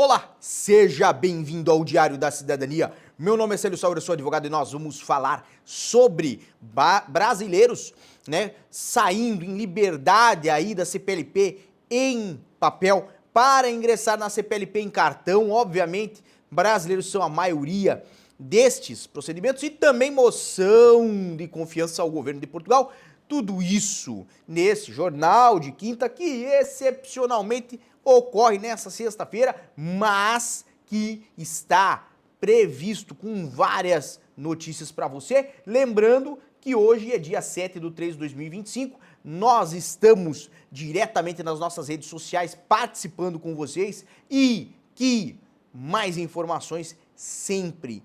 Olá, seja bem-vindo ao Diário da Cidadania. Meu nome é Célio Sauer, eu sou advogado e nós vamos falar sobre brasileiros, saindo em liberdade aí da CPLP em papel para ingressar na CPLP em cartão. Obviamente, brasileiros são a maioria destes procedimentos e também moção de confiança ao governo de Portugal. Tudo isso nesse jornal de quinta que excepcionalmente ocorre nessa sexta-feira, mas que está previsto com várias notícias para você. Lembrando que hoje é dia 7/3/2025, nós estamos diretamente nas nossas redes sociais participando com vocês e que mais informações sempre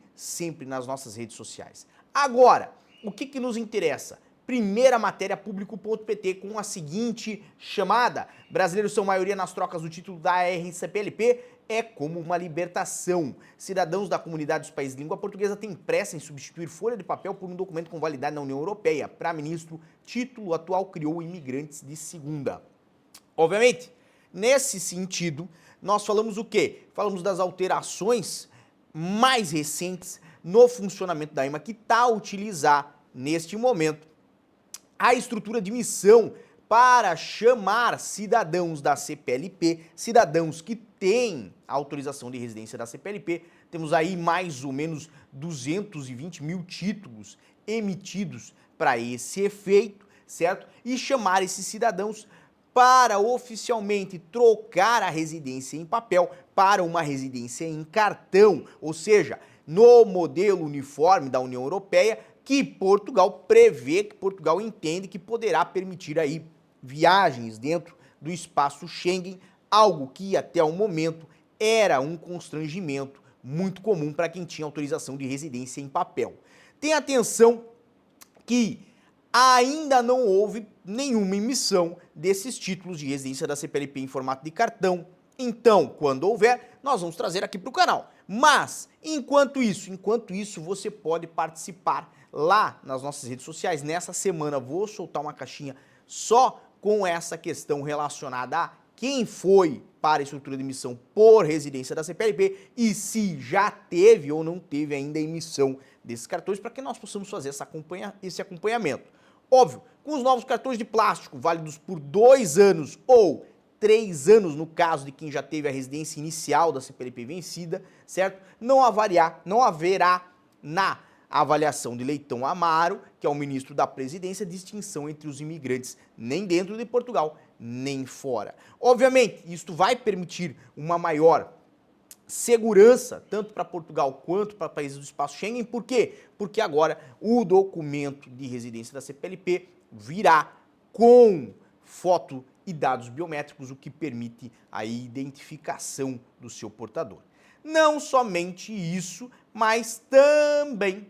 nas nossas redes sociais. Agora, o que nos interessa? Primeira matéria, público.pt, com a seguinte chamada: brasileiros são maioria nas trocas do título da RCPLP, é como uma libertação. Cidadãos da comunidade dos países de língua portuguesa têm pressa em substituir folha de papel por um documento com validade na União Europeia. Para ministro, título atual criou imigrantes de segunda. Obviamente, nesse sentido, nós falamos o quê? Falamos das alterações mais recentes no funcionamento da EMA, que está a utilizar, neste momento, a estrutura de missão para chamar cidadãos da CPLP, cidadãos que têm autorização de residência da CPLP. Temos aí mais ou menos 220 mil títulos emitidos para esse efeito, certo? E chamar esses cidadãos para oficialmente trocar a residência em papel para uma residência em cartão, ou seja, no modelo uniforme da União Europeia, que Portugal prevê, que Portugal entende que poderá permitir aí viagens dentro do espaço Schengen, algo que até o momento era um constrangimento muito comum para quem tinha autorização de residência em papel. Tenha atenção que ainda não houve nenhuma emissão desses títulos de residência da CPLP em formato de cartão. Então, quando houver, nós vamos trazer aqui para o canal. Mas, enquanto isso, você pode participar lá nas nossas redes sociais. Nessa semana vou soltar uma caixinha só com essa questão relacionada a quem foi para a estrutura de emissão por residência da CPLP e se já teve ou não teve ainda a emissão desses cartões, para que nós possamos fazer esse acompanhamento. Óbvio, com os novos cartões de plástico, válidos por 2 anos ou 3 anos, no caso de quem já teve a residência inicial da CPLP vencida, certo? Não haverá na avaliação de Leitão Amaro, que é o ministro da Presidência, distinção entre os imigrantes nem dentro de Portugal, nem fora. Obviamente, isto vai permitir uma maior segurança, tanto para Portugal quanto para países do espaço Schengen. Por quê? Porque agora o documento de residência da CPLP virá com foto e dados biométricos, o que permite a identificação do seu portador. Não somente isso, mas também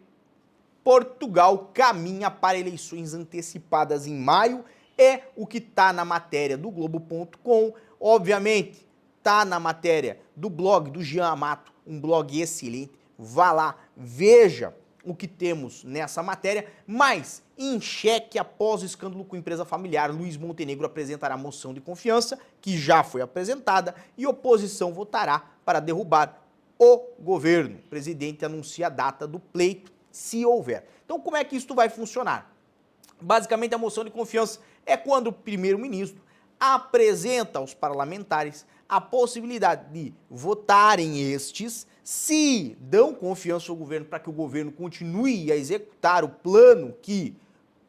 Portugal caminha para eleições antecipadas em maio, é o que está na matéria do Globo.com, obviamente está na matéria do blog do Jean Amato, um blog excelente, vá lá, veja o que temos nessa matéria, mas em xeque após o escândalo com a empresa familiar, Luiz Montenegro apresentará moção de confiança, que já foi apresentada, e oposição votará para derrubar o governo. O presidente anuncia a data do pleito, se houver. Então, como é que isso vai funcionar? Basicamente, a moção de confiança é quando o primeiro-ministro apresenta aos parlamentares a possibilidade de votarem estes, se dão confiança ao governo para que o governo continue a executar o plano que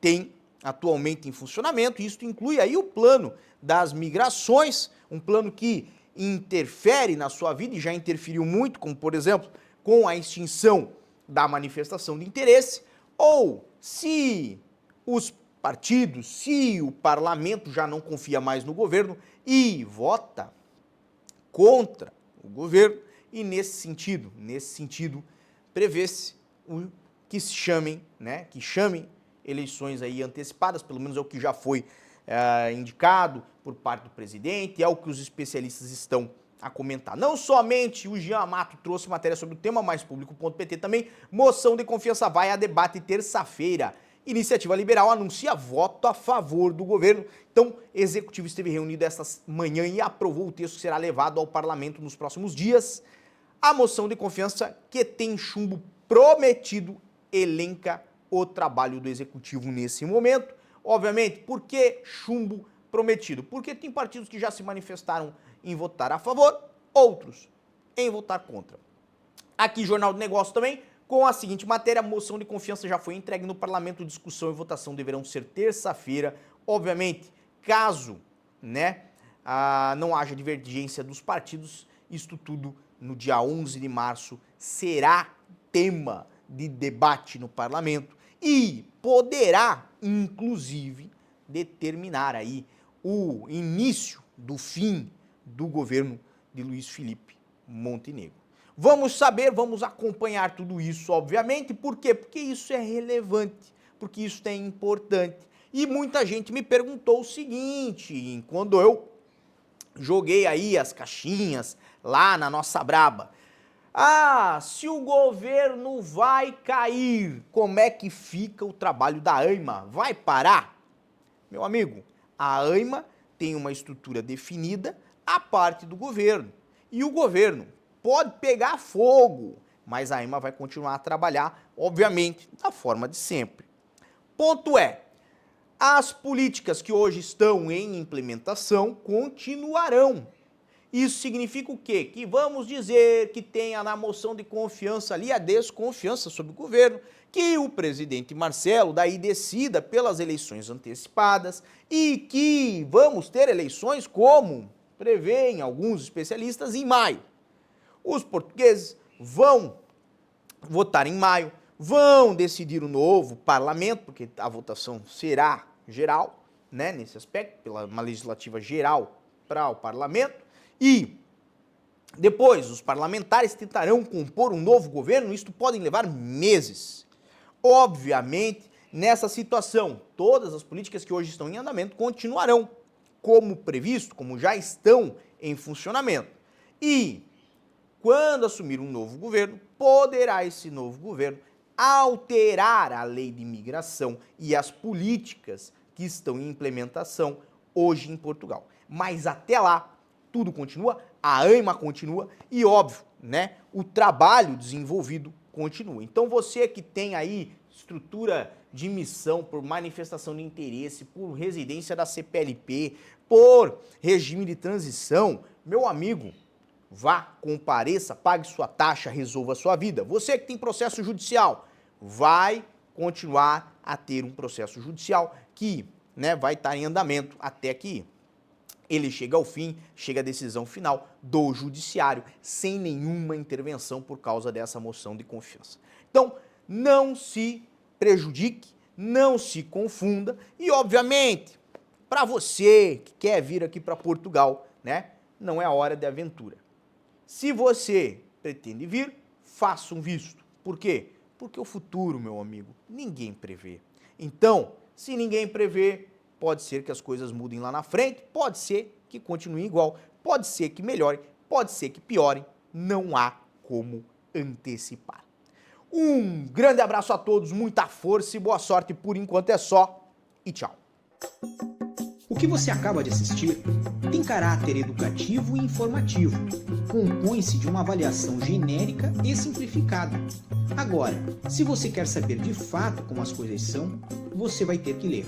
tem atualmente em funcionamento. Isso inclui aí o plano das migrações, um plano que interfere na sua vida e já interferiu muito, como por exemplo, com a extinção da manifestação de interesse, ou se os partidos, se o parlamento já não confia mais no governo e vota contra o governo, e nesse sentido, prevê-se que chamem eleições aí antecipadas, pelo menos é o que já foi indicado por parte do presidente, é o que os especialistas estão a comentar. Não somente o Jean Amato trouxe matéria sobre o tema, mas público.pt também, moção de confiança vai a debate terça-feira. Iniciativa Liberal anuncia voto a favor do governo. Então, o Executivo esteve reunido esta manhã e aprovou o texto que será levado ao Parlamento nos próximos dias. A moção de confiança, que tem chumbo prometido, elenca o trabalho do Executivo nesse momento. Obviamente, por que chumbo prometido? Porque tem partidos que já se manifestaram em votar a favor, outros em votar contra. Aqui, Jornal do Negócio também, com a seguinte matéria: a moção de confiança já foi entregue no Parlamento, discussão e votação deverão ser terça-feira. Obviamente, caso não haja divergência dos partidos, isto tudo no dia 11 de março será tema de debate no Parlamento e poderá, inclusive, determinar aí o início do fim do governo de Luiz Felipe Montenegro. Vamos saber, vamos acompanhar tudo isso, obviamente. Por quê? Porque isso é relevante, porque isso é importante. E muita gente me perguntou o seguinte, quando eu joguei aí as caixinhas lá na nossa braba: se o governo vai cair, como é que fica o trabalho da AIMA? Vai parar? Meu amigo, a AIMA tem uma estrutura definida à parte do governo. E o governo pode pegar fogo, mas a AIMA vai continuar a trabalhar, obviamente, da forma de sempre. Ponto é, as políticas que hoje estão em implementação continuarão. Isso significa o quê? Que vamos dizer que tenha na moção de confiança ali a desconfiança sobre o governo, que o presidente Marcelo daí decida pelas eleições antecipadas e que vamos ter eleições, como prevêem alguns especialistas, em maio. Os portugueses vão votar em maio, vão decidir o novo parlamento, porque a votação será geral, nesse aspecto, pela uma legislativa geral para o parlamento, e depois os parlamentares tentarão compor um novo governo. Isto pode levar meses. Obviamente, nessa situação, todas as políticas que hoje estão em andamento continuarão como previsto, como já estão em funcionamento. E quando assumir um novo governo, poderá esse novo governo alterar a lei de imigração e as políticas que estão em implementação hoje em Portugal. Mas até lá, tudo continua, a AIMA continua e, óbvio, o trabalho desenvolvido continua. Então, você que tem aí estrutura de missão por manifestação de interesse, por residência da CPLP, por regime de transição, meu amigo, vá, compareça, pague sua taxa, resolva a sua vida. Você que tem processo judicial, vai continuar a ter um processo judicial que vai estar em andamento até que ele chega ao fim, chega a decisão final do judiciário, sem nenhuma intervenção por causa dessa moção de confiança. Então, não se prejudique, não se confunda e, obviamente, para você que quer vir aqui para Portugal, não é a hora de aventura. Se você pretende vir, faça um visto. Por quê? Porque o futuro, meu amigo, ninguém prevê. Então, se ninguém prevê, pode ser que as coisas mudem lá na frente, pode ser que continue igual, pode ser que melhore, pode ser que piore, não há como antecipar. Um grande abraço a todos, muita força e boa sorte, por enquanto é só, e tchau. O que você acaba de assistir tem caráter educativo e informativo. Compõe-se de uma avaliação genérica e simplificada. Agora, se você quer saber de fato como as coisas são, você vai ter que ler.